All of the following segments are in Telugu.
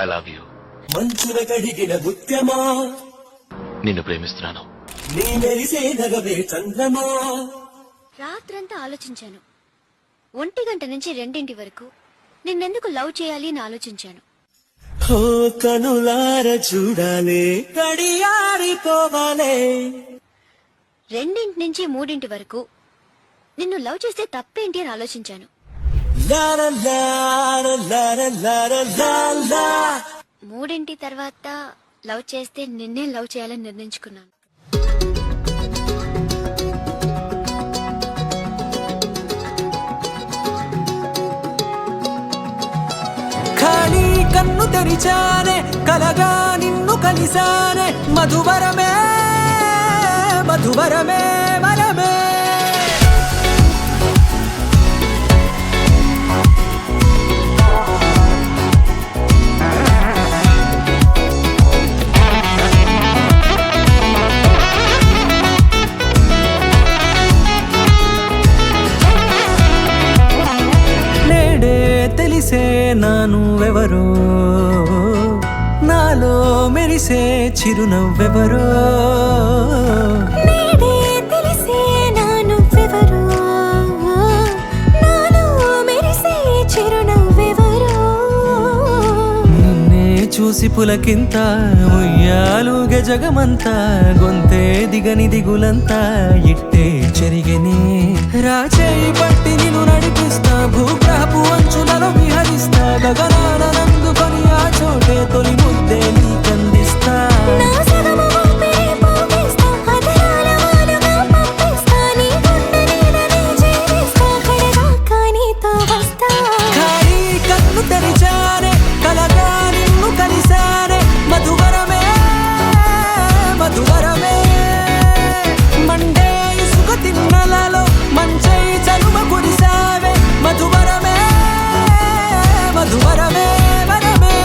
I love you. మంచున కడిగిన ముత్యమా, నిన్ను ప్రేమిస్తున్నాను. నీ మెరిసే నగవే చంద్రమా. రాత్రంతా ఆలోచించాను. 1 గంట నుంచి 2 వరకు నిన్నెందుకు లవ్ చేయాలి అని ఆలోచించాను. ఓ కనులార చూడాలే, కడియారిపోవాలే. 2 నుంచి 3 వరకు నిన్ను లవ్ చేస్తే తప్పేంటి అని ఆలోచించాను. లార లార లార లార లాలా. 3 తర్వాత లవ్ చేస్తే నిన్నే లవ్ చేయాలని నిర్ణయించుకున్నాను. ఖాళీ కన్ను తెరిచానే, కలగా నిన్ను కలిసానే. మధువరమే మధువరమే వరమే. తెలిసే నానువెవరో, నాలో మెరిసే చిరునవ్వెవరో. తెలిసే నానువెవరో, నాలో మెరిసే చిరునవ్వెవరో. నిన్నే చూసి పులకింత ఉయ్యాలుగే జగమంతా. గొంతే దిగని దిగులంతా ఇట్టే చెరిగనే. రాచేయి పట్టి నిన్ను నడిపిస్తా, భూగ్రహపు అంచులలో విహరిస్తా. గగనాన నందుకొని ఆ చోటే తొలి ముద్దే నీకందిస్తా. ఖాళీ కన్ను తెరిచానే, కలగా నిన్ను కలిసానే. మధువరమే మధువరమే. మండే ఇసుక తిన్నలలో మంచై చలుమ కురిసావే. మధువరమే మధువరమే వరమే.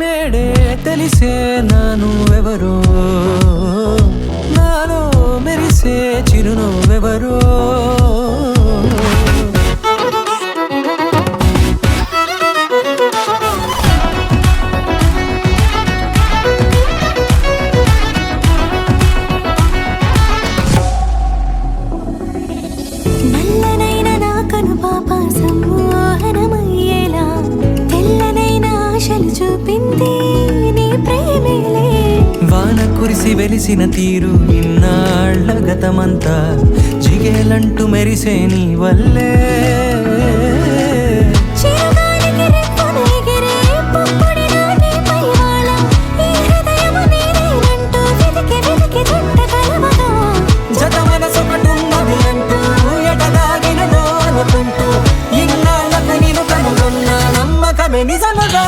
నేడే తెలిసే నానువెవరో, నాలో మెరిసే చిరునవ్వెవరో. నల్లనైన నా కను పాప సమ్మోహనమయ్యేలా, తెల్లనైన ఆశలు చూపింది నీ ప్రేమేలే. వాన కురిసి వెలిసిన తీరు ఇన్నాళ్ల గతమంతా. జిగేలంటూ మెరిసే నీ వల్లే. చిరుగాలికి రెప్పన ఎగిరే పుప్పొడి నాటి పైవాళ. ఈ హృదయము నీదేనంటూ వెతికి వెతికి జంట కలవగా. జత మనసొకటున్నది అంటూ ఎటదాగినదో అనుకుంటూ ఇన్నాళ్లకు నేను కనుగొన్న నమ్మకమే నిజముగా.